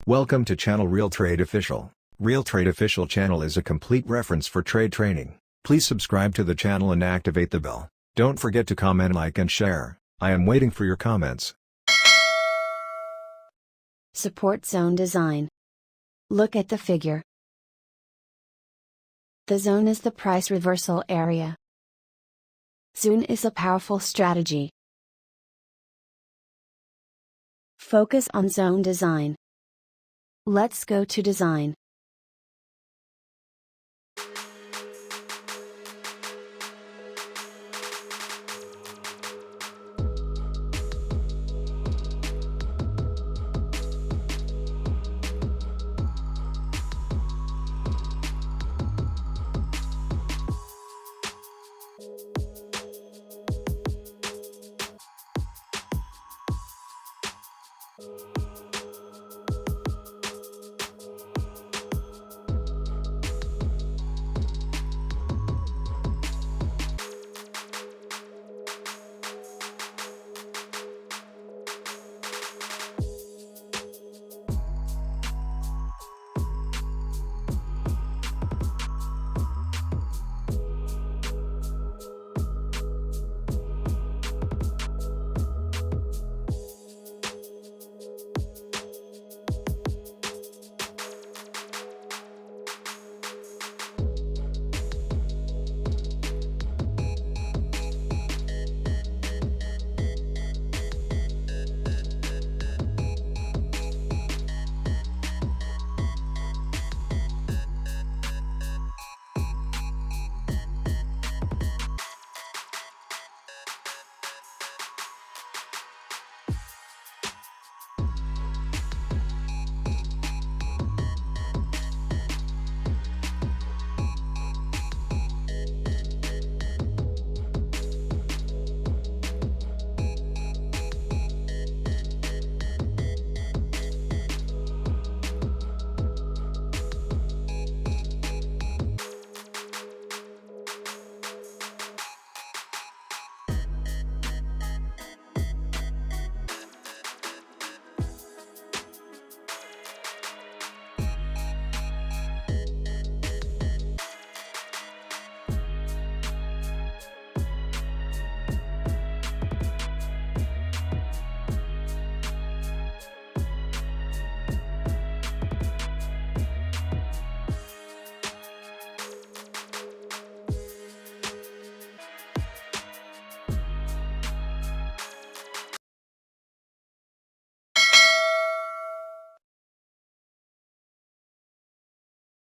Welcome to channel Realtrade Official. Realtrade Official channel is a complete reference for trade training. Please subscribe to the channel and activate the bell. Don't forget to comment, like and share. I am waiting for your comments. Support zone design. Look at the figure. The zone is the price reversal area. Zone is a powerful strategy. Focus on zone design. Let's go to design.